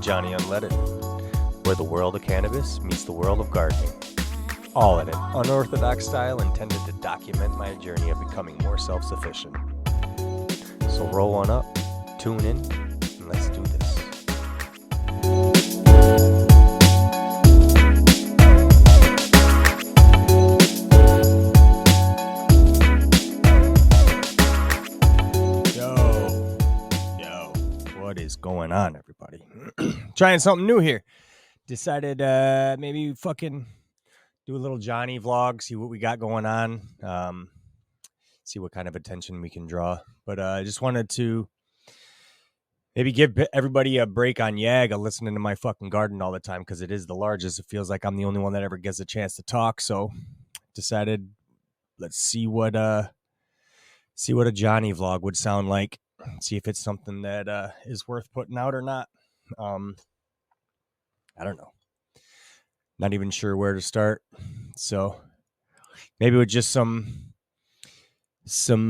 Johnny Unleaded, where the world of cannabis meets the world of gardening. All in an unorthodox style intended to document my journey of becoming more self-sufficient. So roll on up, tune in, and let's do this. What is going on, everybody? Trying something new here. Decided maybe fucking do a little Johnny vlog, see what we got going on, see what kind of attention we can draw. But I just wanted to maybe give everybody a break on YAG. I'm listening to my fucking garden all the time because it is the largest. It feels like I'm the only one that ever gets a chance to talk. So decided let's see what a Johnny vlog would sound like. See if it's something that is worth putting out or not. I don't know. Not even sure where to start. So maybe with just some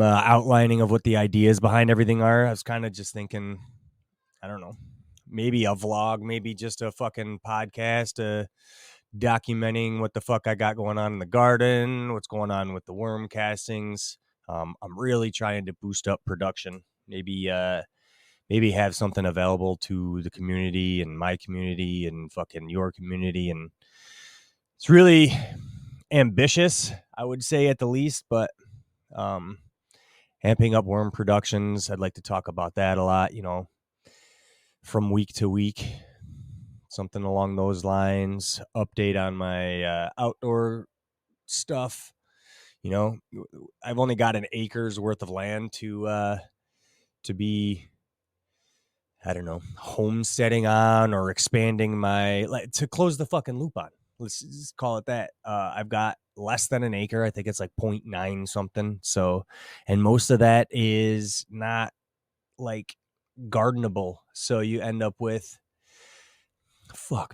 outlining of what the ideas behind everything are. I was kind of just thinking, I don't know, maybe a vlog, maybe just a fucking podcast, documenting what the fuck I got going on in the garden, what's going on with the worm castings. I'm really trying to boost up production. Maybe have something available to the community and my community and fucking your community. And it's really ambitious, I would say at the least, but amping up worm productions. I'd like to talk about that a lot, from week to week, something along those lines. Update on my outdoor stuff. I've only got an acre's worth of land to be, I don't know, homesteading on or expanding to close the fucking loop on. Let's just call it that. I've got less than an acre. I think it's like 0.9 something. So, and most of that is not like gardenable. So you end up with,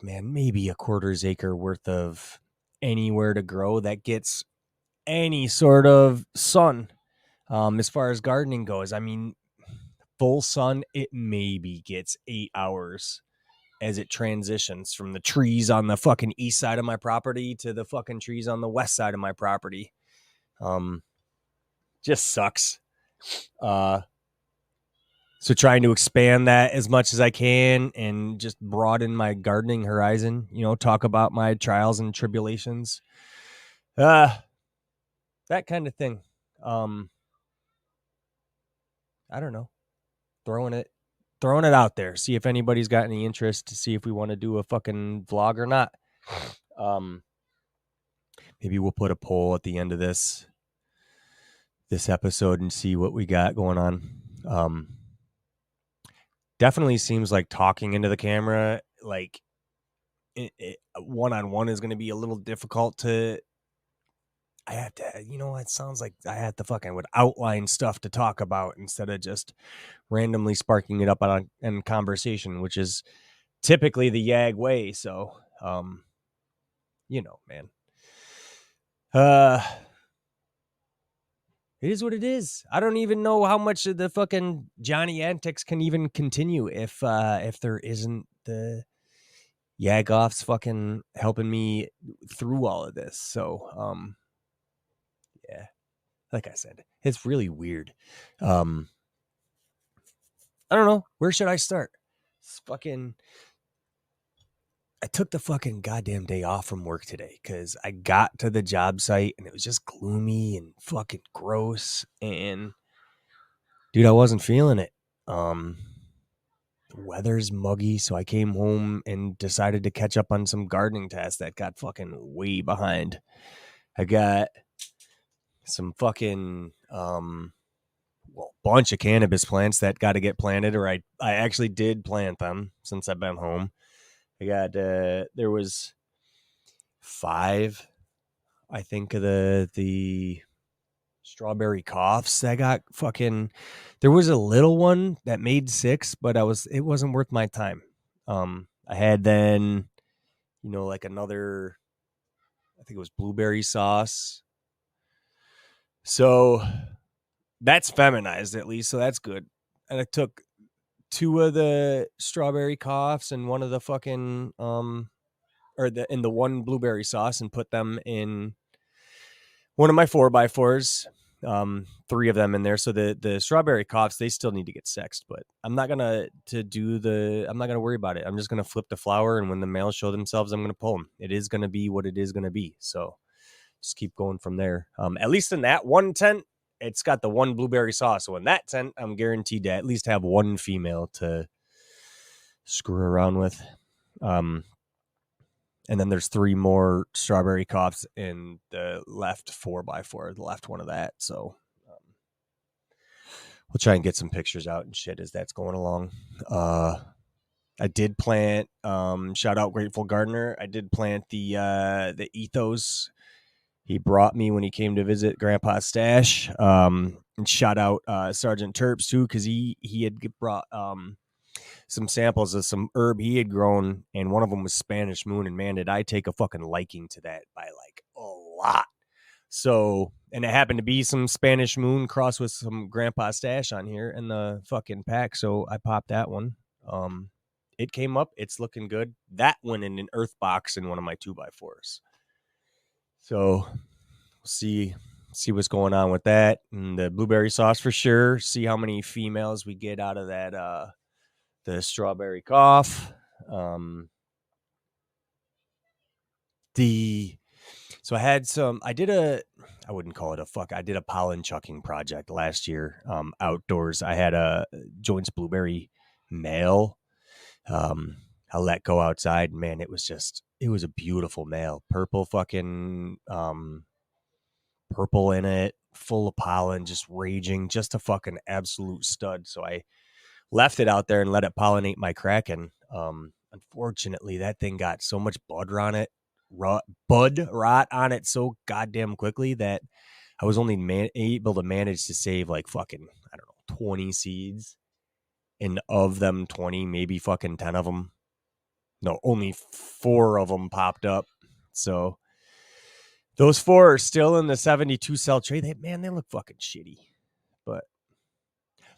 maybe a quarter's acre worth of anywhere to grow that gets any sort of sun. As far as gardening goes, I mean, full sun, it maybe gets 8 hours as it transitions from the trees on the fucking east side of my property to the fucking trees on the west side of my property. Just sucks. So trying to expand that as much as I can and just broaden my gardening horizon, talk about my trials and tribulations. That kind of thing. I don't know. Throwing it out there. See if anybody's got any interest, to see if we want to do a fucking vlog or not. Maybe we'll put a poll at the end of this episode and see what we got going on. Definitely seems like talking into the camera, like one-on-one, is going to be a little difficult to. I have to, it sounds like I have to would outline stuff to talk about instead of just randomly sparking it up in conversation, which is typically the YAG way. So, man, it is what it is. I don't even know how much of the fucking Johnny antics can even continue if there isn't the YAG offs fucking helping me through all of this. So, yeah, like I said, it's really weird. I don't know. Where should I start? I took the fucking goddamn day off from work today because I got to the job site and it was just gloomy and fucking gross. And dude, I wasn't feeling it. The weather's muggy, so I came home and decided to catch up on some gardening tasks that got fucking way behind. I got some fucking bunch of cannabis plants that got to get planted, or I actually did plant them since I've been home. I got there was 5, I think, of the strawberry coughs that got fucking. There was a little one that made 6, but it wasn't worth my time. I had then, like another, I think it was blueberry sauce. So that's feminized at least, so that's good. And I took 2 of the strawberry coughs and one of the fucking in the one blueberry sauce and put them in one of my 4x4s. 3 of them in there. So the strawberry coughs, they still need to get sexed, but I'm not gonna worry about it. I'm just gonna flip the flower, and when the males show themselves, I'm gonna pull them. It is gonna be what it is gonna be. So just keep going from there. At least in that one tent, it's got the one blueberry sauce. So in that tent, I'm guaranteed to at least have one female to screw around with. And then there's 3 more strawberry coughs in the left 4x4, the left one of that. So we'll try and get some pictures out and shit as that's going along. I did plant, shout out Grateful Gardener. I did plant the ethos he brought me when he came to visit Grandpa's stash. And shout out Sergeant Terps too, because he had brought some samples of some herb he had grown, and one of them was Spanish Moon, and man, did I take a fucking liking to that by like a lot. So, and it happened to be some Spanish Moon crossed with some Grandpa stash on here in the fucking pack, so I popped that one. It came up, it's looking good. That went in an earth box in one of my 2x4s. So see what's going on with that, and the blueberry sauce for sure. See how many females we get out of that the strawberry cough. So I did a pollen chucking project last year outdoors. I had a Joint's blueberry male I let go outside. Man, it was a beautiful male, purple fucking purple in it, full of pollen, just raging, just a fucking absolute stud. So I left it out there and let it pollinate my Kraken. Unfortunately, that thing got so much bud rot on it so goddamn quickly that I was only able to manage to save like fucking, I don't know, 20 seeds. And of them 20, maybe fucking 10 of them. No, only 4 of them popped up. So those 4 are still in the 72 cell tray. They look fucking shitty. But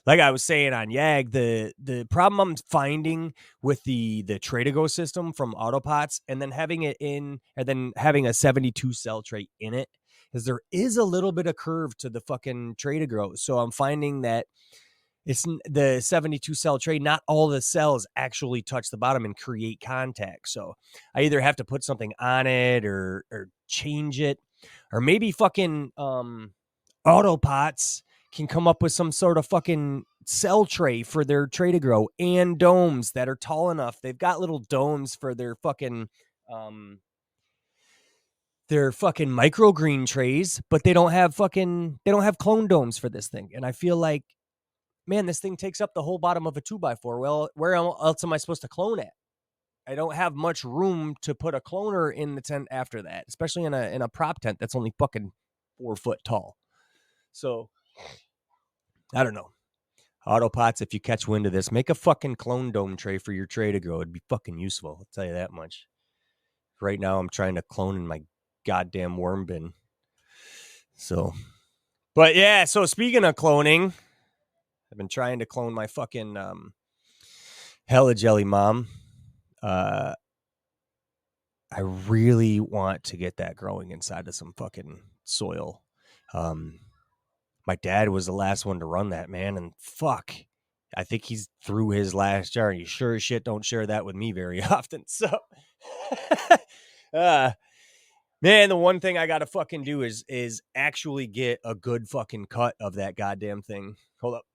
like I was saying on YAG, the problem I'm finding with the Trade-A-Go system from Autopots and then having it in, and then having a 72 cell tray in it, is there is a little bit of curve to the fucking Trade-A-Go. So I'm finding that it's the 72 cell tray, not all the cells actually touch the bottom and create contact. So I either have to put something on it or change it, or maybe fucking Autopots can come up with some sort of fucking cell tray for their Trade-A-Grow and domes that are tall enough. They've got little domes for their fucking microgreen trays, but they don't have clone domes for this thing. And I feel like, man, this thing takes up the whole bottom of a 2x4. Well, where else am I supposed to clone at? I don't have much room to put a cloner in the tent after that, especially in a prop tent that's only fucking 4 foot tall. So I don't know. Autopots, if you catch wind of this, make a fucking clone dome tray for your Trade-A-Go. It'd be fucking useful. I'll tell you that much. Right now, I'm trying to clone in my goddamn worm bin. So, but yeah. So speaking of cloning, I've been trying to clone my fucking Hella Jelly Mom. I really want to get that growing inside of some fucking soil. My dad was the last one to run that, man, and fuck, I think he's through his last jar, and you sure as shit don't share that with me very often. So, man, the one thing I gotta fucking do is actually get a good fucking cut of that goddamn thing. Hold up.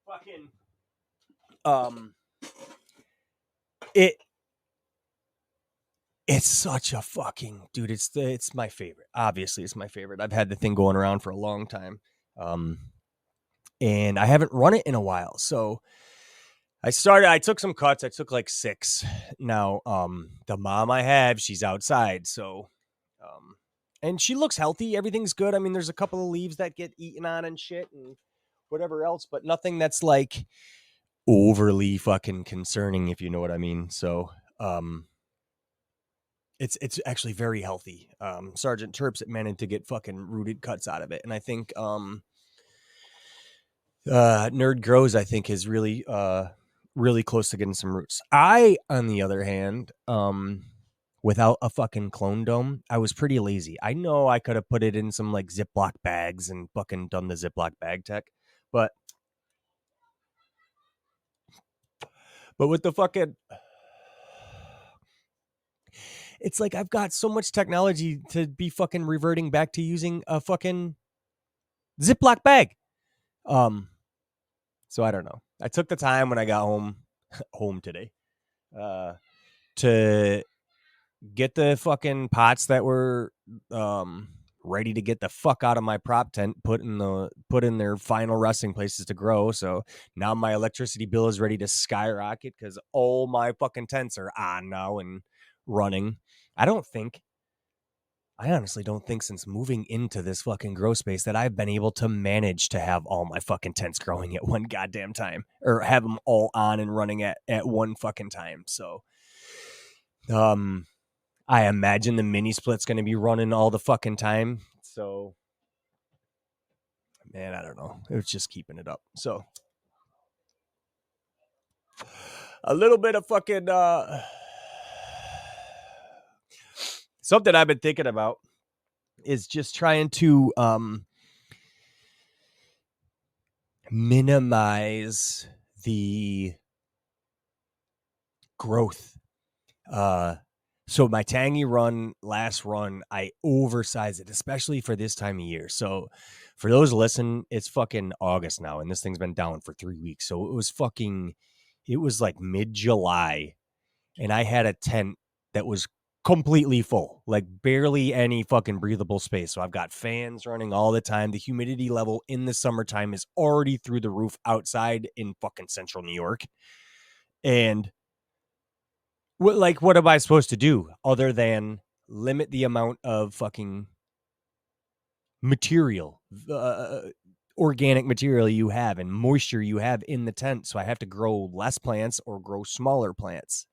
Fucking it's such a fucking dude. It's my favorite. Obviously, it's my favorite. I've had the thing going around for a long time, and I haven't run it in a while. So I took some cuts. I took like 6. Now, the mom I have, she's outside, so and she looks healthy. Everything's good. I mean, there's a couple of leaves that get eaten on and shit and whatever else, but nothing that's like overly fucking concerning, if you know what I mean. So, it's actually very healthy. Sergeant Terps managed to get fucking rooted cuts out of it, and I think Nerd Grows, I think, is really really close to getting some roots. I, on the other hand, without a fucking clone dome, I was pretty lazy. I know I could have put it in some like Ziploc bags and fucking done the Ziploc bag tech, but with the fucking, it's like I've got so much technology to be fucking reverting back to using a fucking Ziploc bag. So I don't know. I took the time when I got home today, to get the fucking pots that were ready to get the fuck out of my prop tent, put in their final resting places to grow. So now my electricity bill is ready to skyrocket because all my fucking tents are on now and running. I honestly don't think since moving into this fucking grow space that I've been able to manage to have all my fucking tents growing at one goddamn time, or have them all on and running at one fucking time. So, I imagine the mini split's going to be running all the fucking time. So, man, I don't know. It's just keeping it up. So, a little bit of fucking something I've been thinking about is just trying to minimize the growth. So my tangy last run, I oversized it, especially for this time of year. So for those listen, it's fucking August now, and this thing's been down for 3 weeks. So it was like mid-July, and I had a tent that was completely full, like barely any fucking breathable space. So I've got fans running all the time. The humidity level in the summertime is already through the roof outside in fucking central New York. And what am I supposed to do other than limit the amount of fucking material, organic material you have and moisture you have in the tent? So I have to grow less plants or grow smaller plants.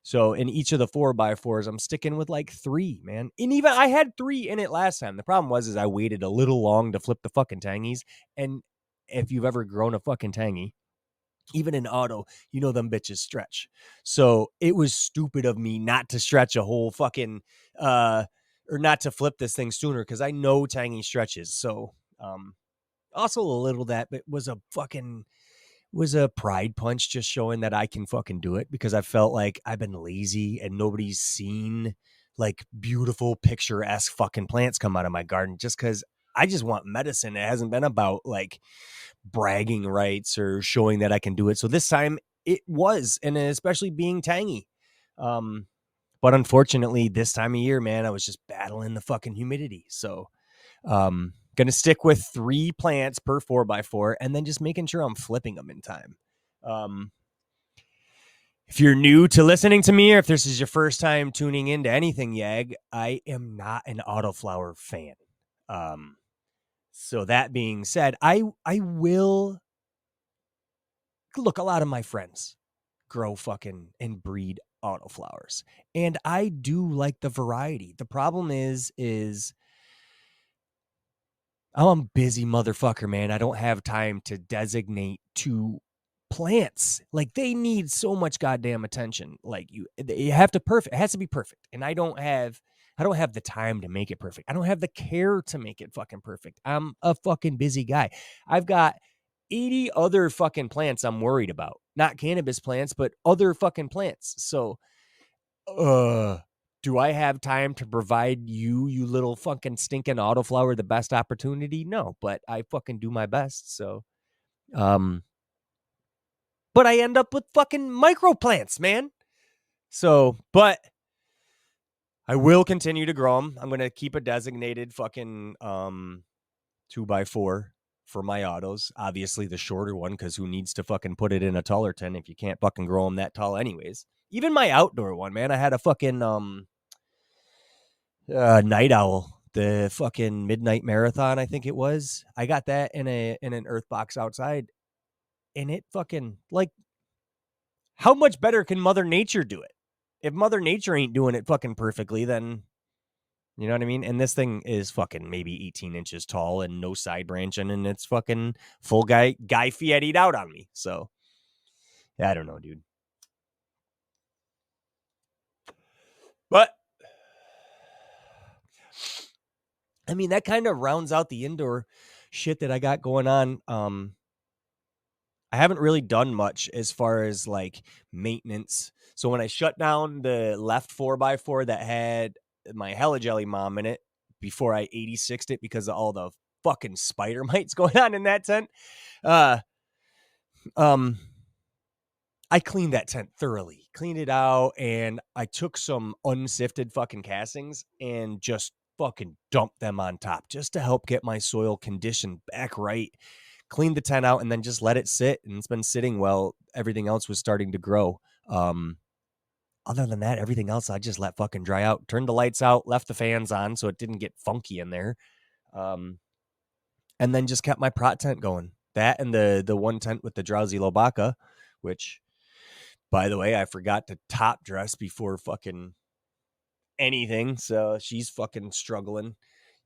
So in each of the 4x4s, I'm sticking with like 3, man. And even I had 3 in it last time. The problem was I waited a little long to flip the fucking tangies. And if you've ever grown a fucking tangy, even in auto, them bitches stretch. So it was stupid of me not to stretch a whole fucking or not to flip this thing sooner, because I know tangy stretches. So also a little that, but was a pride punch, just showing that I can fucking do it, because I felt like I've been lazy and nobody's seen like beautiful picturesque fucking plants come out of my garden, just because I just want medicine. It hasn't been about like bragging rights or showing that I can do it. So this time it was, and especially being tangy. But unfortunately this time of year, man, I was just battling the fucking humidity. So, gonna stick with 3 plants per 4x4, and then just making sure I'm flipping them in time. If you're new to listening to me, or if this is your first time tuning into anything YAG, I am not an autoflower fan. So that being said, I will look, a lot of my friends grow fucking and breed autoflowers, and I do like the variety. The problem is I'm a busy motherfucker, man. I don't have time to designate 2 plants. Like, they need so much goddamn attention. Like, you have to perfect. It has to be perfect. And I don't have the time to make it perfect. I don't have the care to make it fucking perfect. I'm a fucking busy guy. I've got 80 other fucking plants I'm worried about. Not cannabis plants, but other fucking plants. So, do I have time to provide you little fucking stinking autoflower the best opportunity? No, but I fucking do my best. So, but I end up with fucking microplants, man. So, but I will continue to grow them. I'm going to keep a designated fucking 2x4 for my autos. Obviously the shorter one, because who needs to fucking put it in a taller tent if you can't fucking grow them that tall anyways. Even my outdoor one, man, I had a fucking night owl, the fucking midnight marathon, I think it was. I got that in an earth box outside, and it fucking, like, how much better can Mother Nature do it? If Mother Nature ain't doing it fucking perfectly, then You know what I mean? And this thing is fucking maybe 18 inches tall and no side branching, and it's fucking full guy Fieri'd out on me. So yeah, I don't know, dude. But I mean, that kind of rounds out the indoor shit that I got going on. I haven't really done much as far as like maintenance. So when I shut down the left 4x4 that had my Hella Jelly mom in it before I 86'd it because of all the fucking spider mites going on in that tent, uh, um, I cleaned that tent thoroughly, cleaned it out, and I took some unsifted fucking castings and just fucking dumped them on top just to help get my soil condition back right. Cleaned the tent out and then just let it sit, and it's been sitting well. Everything else was starting to grow. Other than that, everything else I just let fucking dry out. Turned the lights out, left the fans on so it didn't get funky in there. And then just kept my prot tent going. That and the one tent with the drowsy Lobaka, which, by the way, I forgot to top dress before fucking anything. So she's fucking struggling.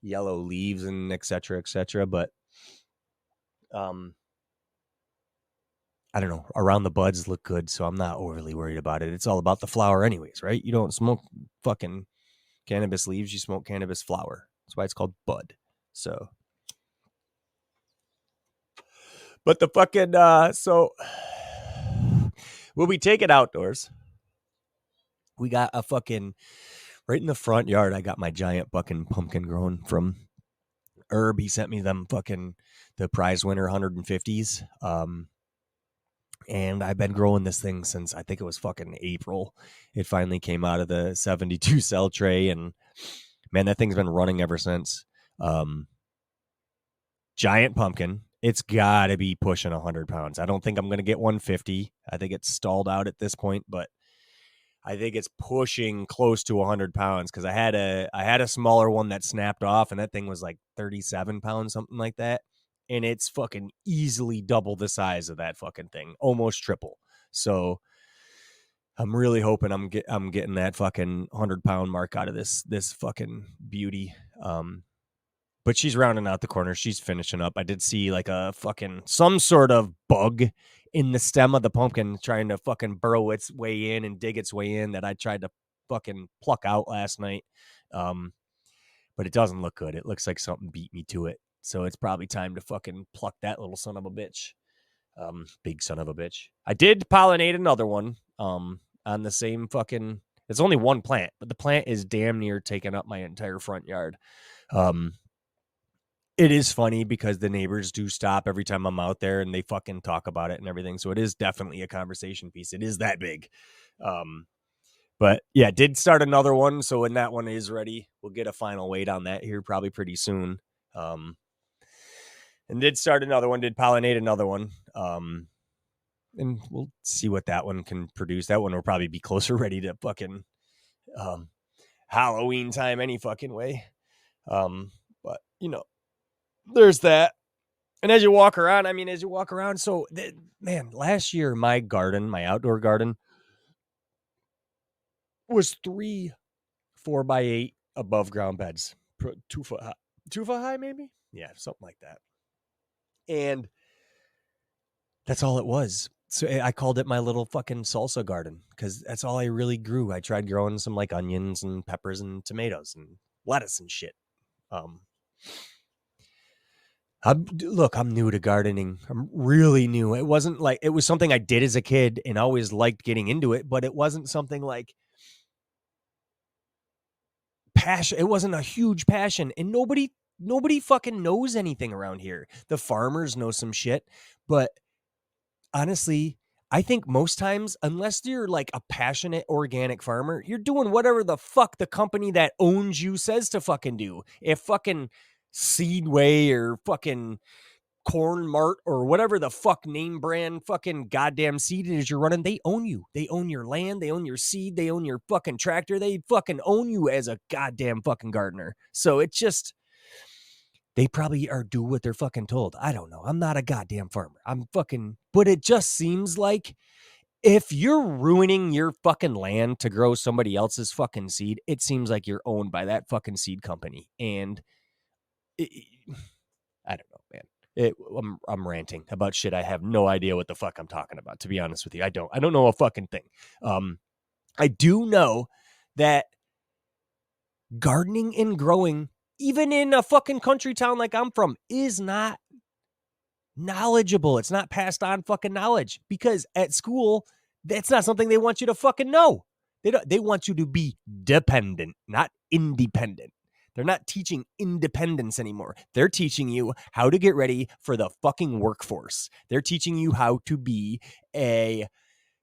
Yellow leaves and et cetera, et cetera. But I don't know. Around the buds look good, so I'm not overly worried about it. It's all about the flower anyways, right? You don't smoke fucking cannabis leaves, you smoke cannabis flower. That's why it's called bud. So but the fucking so when we take it outdoors, we got a fucking right in the front yard. I got my giant fucking pumpkin growing from Herb. He sent me them fucking the prize winner 150s. And I've been growing this thing since I think it was fucking April. It finally came out of the 72 cell tray, and man, that thing's been running ever since. Giant pumpkin. It's got to be pushing 100 pounds. I don't think I'm going to get 150. I think it's stalled out at this point, but I think it's pushing close to 100 pounds because I had a smaller one that snapped off, and that thing was like 37 pounds, something like that. And it's fucking easily double the size of that fucking thing, almost triple. So I'm really hoping I'm getting that fucking 100-pound mark out of this fucking beauty. But she's rounding out the corner. She's finishing up. I did see like a fucking some sort of bug in the stem of the pumpkin trying to fucking burrow its way in and dig its way in that I tried to fucking pluck out last night. But it doesn't look good. It looks like something beat me to it. So it's probably time to fucking pluck that little son of a bitch. Big son of a bitch. I did pollinate another one on the same fucking... It's only one plant, but the plant is damn near taking up my entire front yard. It is funny because the neighbors do stop every time I'm out there and they fucking talk about it and everything. So it is definitely a conversation piece. It is that big. But yeah, did start another one. So when that one is ready, we'll get a final weight on that here probably pretty soon. And did start another one, did pollinate another one. And we'll see what that one can produce. That one will probably be closer ready to fucking Halloween time any fucking way. But you know, there's that. And as you walk around, so man, last year my outdoor garden was 3 4x8 above ground beds, 2 foot high, 2 foot high, maybe. Yeah, something like that. And that's all it was. So I called it my little fucking salsa garden because that's all I really grew. I tried growing some like onions and peppers and tomatoes and lettuce and shit. I'm new to gardening. I'm really new. It wasn't like it was something I did as a kid and always liked getting into it, but it wasn't something like passion. It wasn't a huge passion, and nobody fucking knows anything around here. The farmers know some shit, but honestly, I think most times, unless you're like a passionate organic farmer, you're doing whatever the fuck the company that owns you says to fucking do. If fucking Seedway or fucking Corn Mart or whatever the fuck name brand fucking goddamn seed it is you're running, they own you. They own your land. They own your seed. They own your fucking tractor. They fucking own you as a goddamn fucking gardener. So it's just... they probably are do what they're fucking told. I don't know. I'm not a goddamn farmer. But it just seems like If you're ruining your fucking land to grow somebody else's fucking seed, it seems like you're owned by that fucking seed company. And I don't know, man. I'm ranting about shit. I have no idea what the fuck I'm talking about, to be honest with you. I don't know a fucking thing. I do know that gardening and growing, even in a fucking country town like I'm from, is not knowledgeable. It's not passed on fucking knowledge, because at school, that's not something they want you to fucking know. They want you to be dependent, not independent. They're not teaching independence anymore. They're teaching you how to get ready for the fucking workforce. They're teaching you how to be a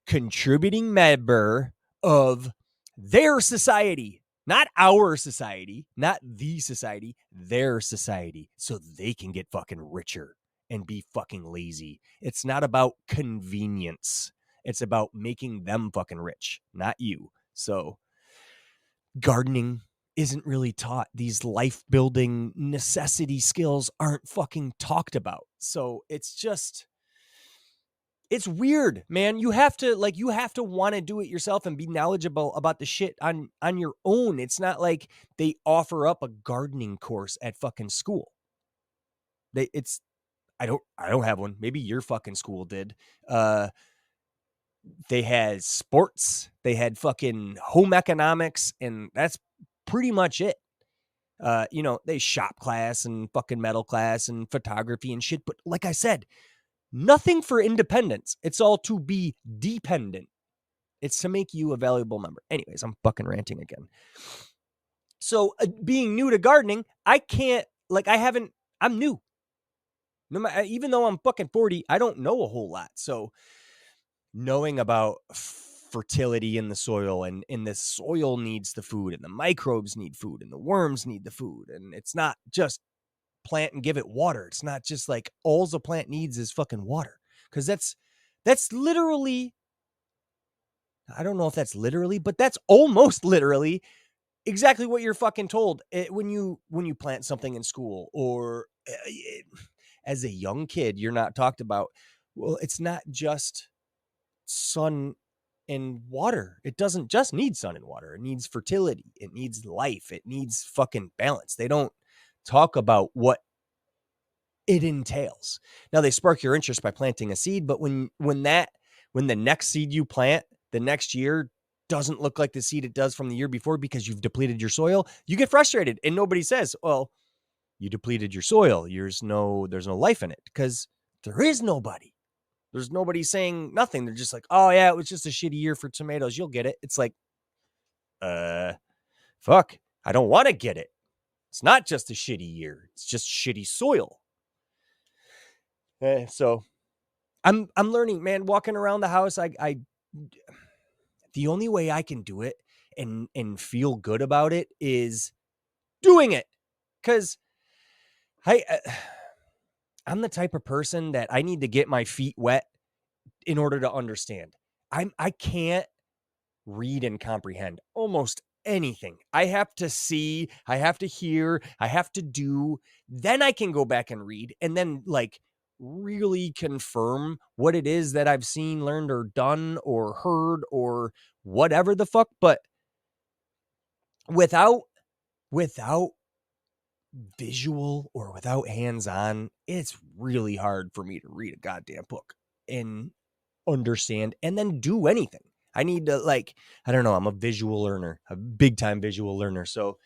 contributing member of their society, not our society, not the society, their society, so they can get fucking richer and be fucking lazy. It's not about convenience. It's about making them fucking rich, not you. So gardening isn't really taught. These life building necessity skills aren't fucking talked about. So it's weird, man. You have to want to do it yourself and be knowledgeable about the shit on your own. It's not like they offer up a gardening course at fucking school. I don't have one. Maybe your fucking school did. They had sports, they had fucking home economics, and that's pretty much it. They shop class and fucking metal class and photography and shit. But like I said, nothing for independence. It's all to be dependent. It's to make you a valuable member. Anyways, I'm fucking ranting again. So being new to gardening, I'm new. No matter, even though I'm fucking 40, I don't know a whole lot. So knowing about fertility in the soil, and the soil needs the food, and the microbes need food, and the worms need the food. And it's not just plant and give it water. It's not just like all the plant needs is fucking water. Because that's literally, I don't know if that's literally, but that's almost literally exactly what you're fucking told when you plant something in school, or as a young kid, you're not talked about. Well, it's not just sun and water. It doesn't just need sun and water. It needs fertility. It needs life. It needs fucking balance. They don't talk about what it entails. Now, they spark your interest by planting a seed, but when the next seed you plant the next year doesn't look like the seed it does from the year before because you've depleted your soil, you get frustrated, and nobody says, well, you depleted your soil. There's no life in it, because there is nobody. There's nobody saying nothing. They're just like, oh yeah, it was just a shitty year for tomatoes. You'll get it. It's like, fuck, I don't want to get it. It's not just a shitty year. It's just shitty soil. So I'm learning, man, walking around the house. The only way I can do it and feel good about it is doing it. 'Cause I'm the type of person that I need to get my feet wet in order to understand. I can't read and comprehend almost anything. I have to see, I have to hear, I have to do, then I can go back and read, and then like really confirm what it is that I've seen, learned, or done, or heard, or whatever the fuck. But without visual or without hands-on, it's really hard for me to read a goddamn book and understand and then do anything. I need to, I don't know, I'm a visual learner, a big time visual learner. So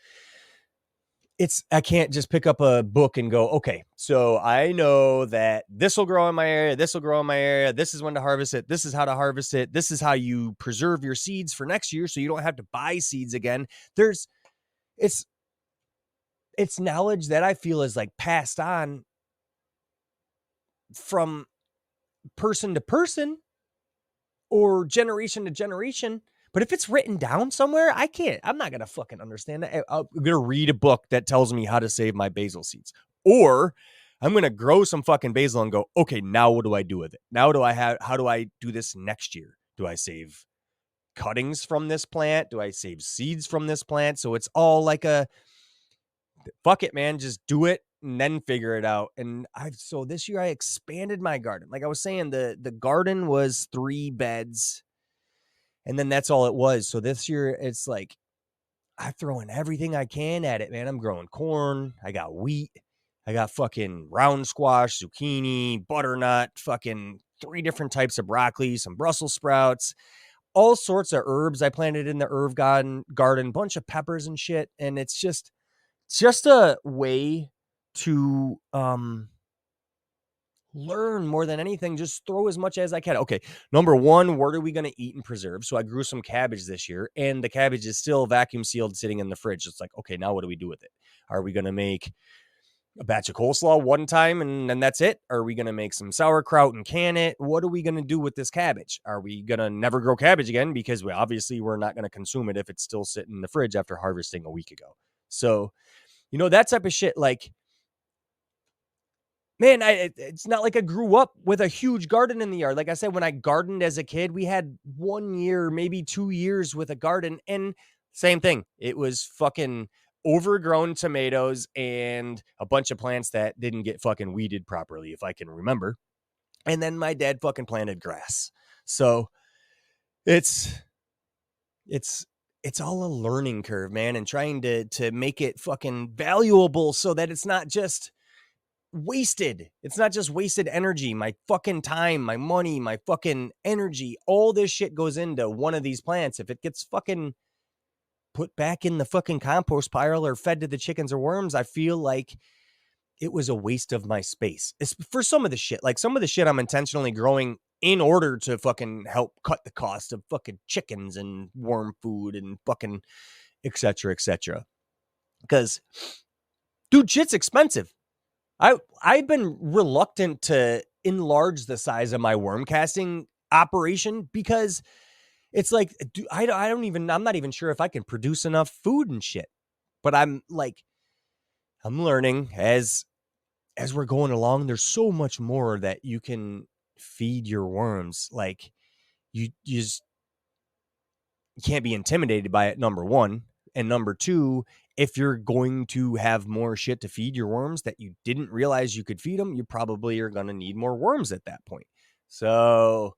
I can't just pick up a book and go, okay, so I know that this will grow in my area. This will grow in my area. This is when to harvest it. This is how to harvest it. This is how you preserve your seeds for next year, so you don't have to buy seeds again. It's knowledge that I feel is like passed on from person to person or generation to generation. But if it's written down somewhere, I'm not going to fucking understand that. I'm going to read a book that tells me how to save my basil seeds, or I'm going to grow some fucking basil and go, okay, now what do I do with it? How do I do this next year? Do I save cuttings from this plant? Do I save seeds from this plant? So it's all like fuck it, man, just do it and then figure it out. And so this year I expanded my garden. Like I was saying, the garden was 3 beds, and then that's all it was. So this year it's like I throw in everything I can at it, man. I'm growing corn. I got wheat. I got fucking round squash, zucchini, butternut, fucking 3 different types of broccoli, some Brussels sprouts, all sorts of herbs I planted in the herb garden, bunch of peppers and shit. And it's just a way to learn more than anything. Just throw as much as I can. Okay, number one, what are we going to eat and preserve? So I grew some cabbage this year, and the cabbage is still vacuum sealed sitting in the fridge. It's like, okay, now what do we do with it? Are we going to make a batch of coleslaw one time and then that's it? Are we going to make some sauerkraut and can it? What are we going to do with this cabbage? Are we going to never grow cabbage again? Because we're not going to consume it if it's still sitting in the fridge after harvesting a week ago. So, that type of shit, like, man, it's not like I grew up with a huge garden in the yard. Like I said, when I gardened as a kid, we had 1 year, maybe 2 years with a garden, and same thing. It was fucking overgrown tomatoes and a bunch of plants that didn't get fucking weeded properly, if I can remember. And then my dad fucking planted grass. So it's all a learning curve, man, and trying to make it fucking valuable so that it's not just wasted. It's not just wasted energy, my fucking time, my money, my fucking energy. All this shit goes into one of these plants. If it gets fucking put back in the fucking compost pile or fed to the chickens or worms, I feel like it was a waste of my space. It's for some of the shit. Like some of the shit I'm intentionally growing in order to fucking help cut the cost of fucking chickens and worm food and fucking et cetera, et cetera. Because, dude, shit's expensive. I've been reluctant to enlarge the size of my worm casting operation because it's like, I'm not even sure if I can produce enough food and shit. But I'm learning as we're going along. There's so much more that you can feed your worms. Like you just can't be intimidated by it, number one. And number two, if you're going to have more shit to feed your worms that you didn't realize you could feed them, you probably are going to need more worms at that point. So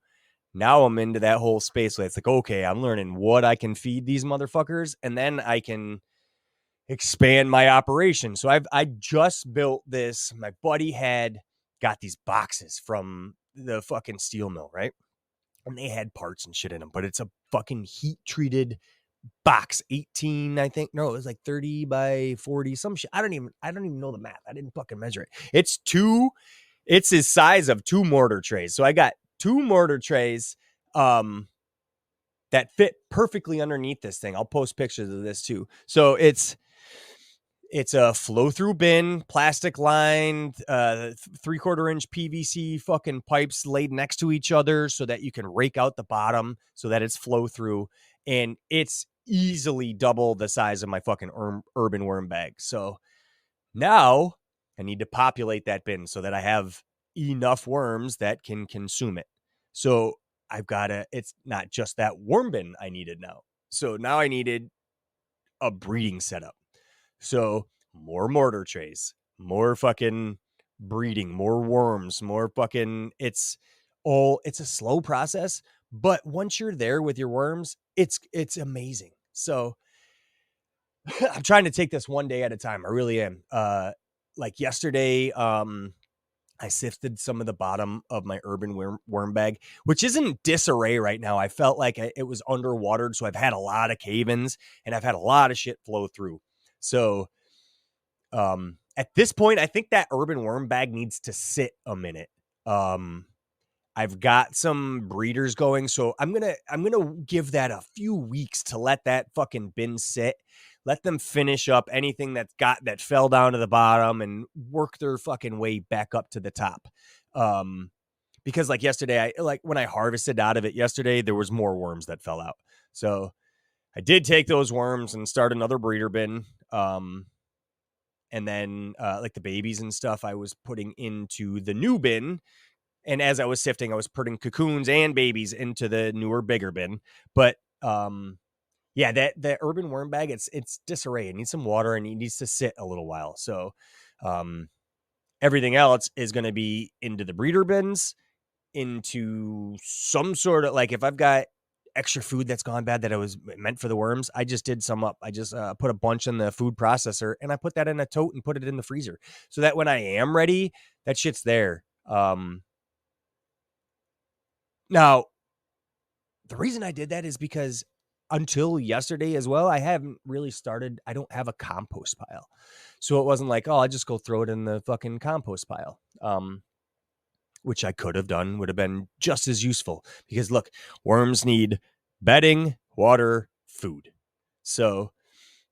now I'm into that whole space where it's like, okay, I'm learning what I can feed these motherfuckers, and then I can expand my operation. So I just built this. My buddy had got these boxes from the fucking steel mill, right? And they had parts and shit in them, but it's a fucking heat treated box, 18, I think. No, it was like 30 by 40, some shit. I don't even know the math. I didn't fucking measure it. It's the size of 2 mortar trays. So I got 2 mortar trays that fit perfectly underneath this thing. I'll post pictures of this too. So it's a flow-through bin, plastic lined, 3/4 inch PVC fucking pipes laid next to each other so that you can rake out the bottom so that it's flow-through. And it's easily double the size of my fucking urban worm bag. So now I need to populate that bin so that I have enough worms that can consume it. So it's not just that worm bin I needed now. So now I needed a breeding setup. So more mortar trays, more fucking breeding, more worms, more fucking, it's a slow process, but once you're there with your worms, it's amazing. So I'm trying to take this one day at a time. I really am. Like yesterday, I sifted some of the bottom of my urban worm bag, which is in disarray right now. I felt like it was underwatered. So I've had a lot of cave-ins and I've had a lot of shit flow through. So at this point, I think that urban worm bag needs to sit a minute. I've got some breeders going, so I'm gonna give that a few weeks to let that fucking bin sit. Let them finish up anything that fell down to the bottom and work their fucking way back up to the top. Because like yesterday, when I harvested out of it yesterday, there was more worms that fell out. So I did take those worms and start another breeder bin. And then like the babies and stuff I was putting into the new bin. And as I was sifting, I was putting cocoons and babies into the newer, bigger bin. But yeah, that urban worm bag, it's disarray. It needs some water and it needs to sit a little while. So Everything else is going to be into the breeder bins, into some sort of, like, if I've got extra food that's gone bad that I was meant for the worms, I just did some up. I just put a bunch in the food processor and I put that in a tote and put it in the freezer so that when I am ready, that shit's there. Now, the reason I did that is because until yesterday as well, I haven't really started. I don't have a compost pile. So it wasn't like, oh, I'll just go throw it in the fucking compost pile. Which I could have done, would have been just as useful because look, worms need bedding, water, food. So,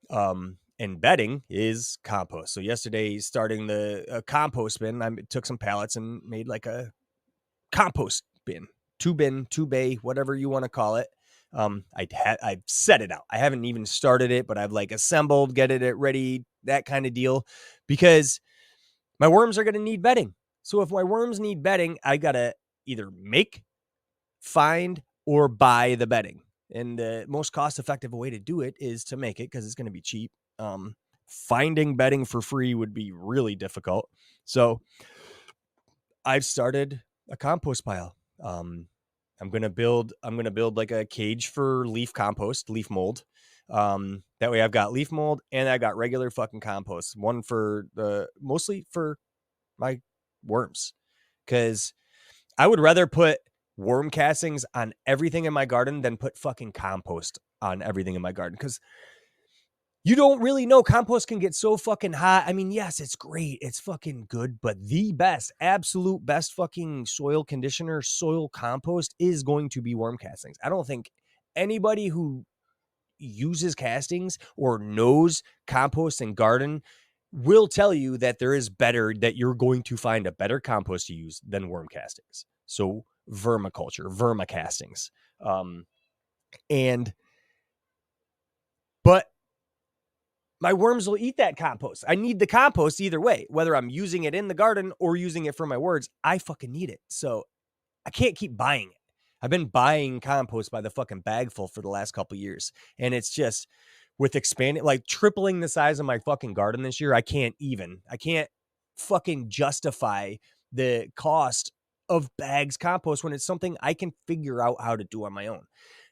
and bedding is compost. So yesterday, starting the compost bin, I took some pallets and made like a compost bin, two bay, whatever you want to call it. I've set it out. I haven't even started it, but I've like assembled, get it ready, that kind of deal, because my worms are going to need bedding. So if my worms need bedding, I got to either make, find, or buy the bedding. And the most cost-effective way to do it is to make it because it's going to be cheap. Finding bedding for free would be really difficult. So I've started a compost pile. I'm going to build like a cage for leaf compost, leaf mold. That way I've got leaf mold and I got regular fucking compost. One for mostly for my worms, because I would rather put worm castings on everything in my garden than put fucking compost on everything in my garden, because you don't really know. Compost can get so fucking hot. I mean, yes, it's great, it's fucking good, but the best, absolute best fucking soil conditioner, soil compost is going to be worm castings. I don't think anybody who uses castings or knows compost and garden will tell you that that you're going to find a better compost to use than worm castings. So vermiculture, vermicastings. But my worms will eat that compost. I need the compost either way, whether I'm using it in the garden or using it for my worms. I fucking need it. So I can't keep buying it. I've been buying compost by the fucking bagful for the last couple of years. And it's just with expanding, like tripling the size of my fucking garden this year. I can't fucking justify the cost of bags compost when it's something I can figure out how to do on my own.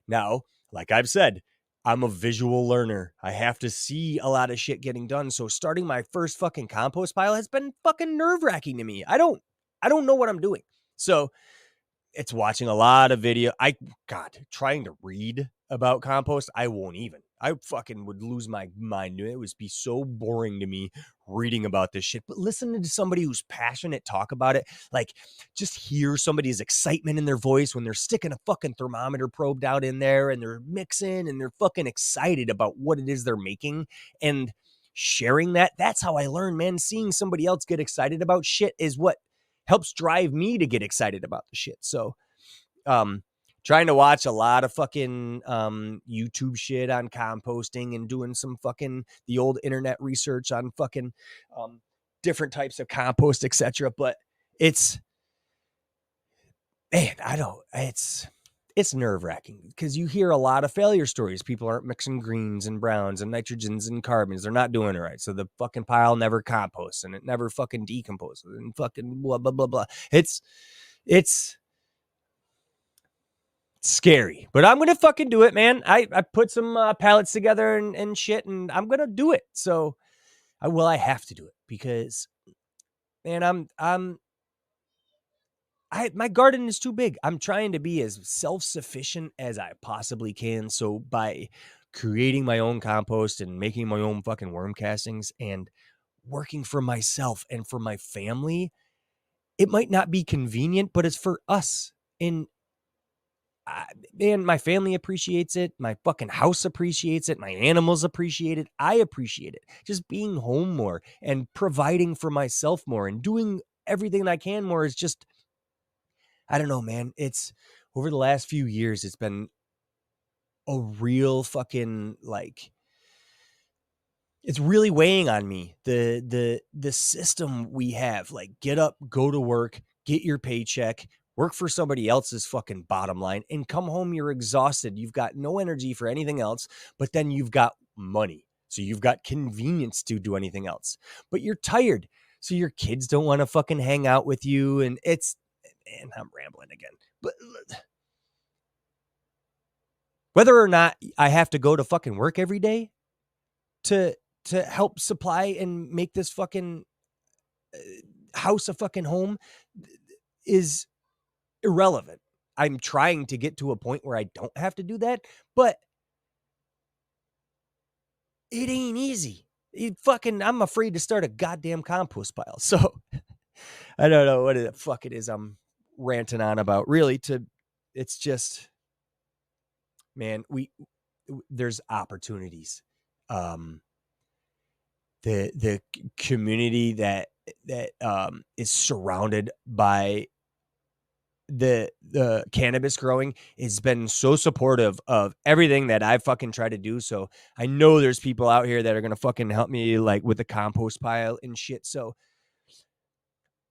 Now, like I've said, I'm a visual learner. I have to see a lot of shit getting done. So starting my first fucking compost pile has been fucking nerve-wracking to me. I don't know what I'm doing. So it's watching a lot of video. Trying to read about compost, I won't even. I fucking would lose my mind. It would be so boring to me reading about this shit. But listening to somebody who's passionate talk about it, like just hear somebody's excitement in their voice when they're sticking a fucking thermometer probe down in there and they're mixing and they're fucking excited about what it is they're making and sharing that. That's how I learn, man. Seeing somebody else get excited about shit is what helps drive me to get excited about the shit. So, trying to watch a lot of fucking YouTube shit on composting and doing some fucking the old internet research on fucking different types of compost, etc. But it's nerve-wracking because you hear a lot of failure stories. People aren't mixing greens and browns and nitrogens and carbons. They're not doing it right. So the fucking pile never composts and it never fucking decomposes and fucking blah, blah, blah, blah. It's scary, but I'm going to fucking do it, man. I put some pallets together and shit, and I'm going to do it. So I have to do it because, man, my garden is too big. I'm trying to be as self-sufficient as I possibly can. So by creating my own compost and making my own fucking worm castings and working for myself and for my family, it might not be convenient, but it's for us. And man, my family appreciates it. My fucking house appreciates it. My animals appreciate it. I appreciate it. Just being home more and providing for myself more and doing everything I can more is just, I don't know, man. It's over the last few years, it's been a real fucking like, it's really weighing on me. The system we have, like get up, go to work, get your paycheck, work for somebody else's fucking bottom line and come home. You're exhausted. You've got no energy for anything else, but then you've got money. So you've got convenience to do anything else, but you're tired. So your kids don't want to fucking hang out with you. And I'm rambling again. But whether or not I have to go to fucking work every day to help supply and make this fucking house a fucking home is irrelevant. I'm trying to get to a point where I don't have to do that, but it ain't easy. I'm afraid to start a goddamn compost pile. So I don't know what the fuck it is I'm ranting on about. Really, it's just, man, there's opportunities. The community that is surrounded by the cannabis growing has been so supportive of everything that I've fucking tried to do. So I know there's people out here that are gonna fucking help me like with the compost pile and shit. So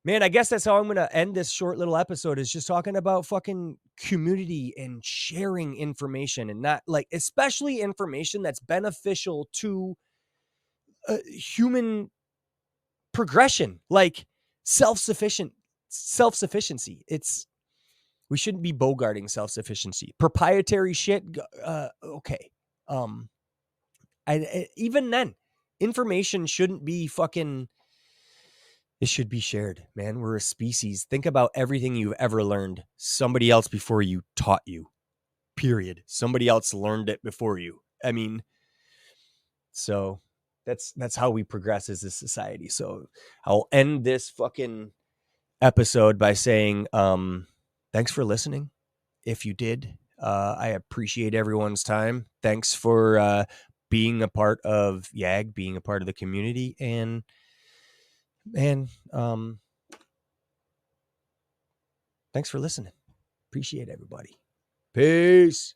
man, I guess that's how I'm gonna end this short little episode, is just talking about fucking community and sharing information, and not like, especially information that's beneficial to human progression, like self-sufficiency. We shouldn't be bogarting self-sufficiency. Proprietary shit, okay. Even then, information shouldn't be fucking. It should be shared, man. We're a species. Think about everything you've ever learned. Somebody else before you taught you. Period. Somebody else learned it before you. I mean, so that's how we progress as a society. So I'll end this fucking episode by saying, thanks for listening. If you did, I appreciate everyone's time. Thanks for being a part of YAG, being a part of the community, and thanks for listening. Appreciate everybody. Peace.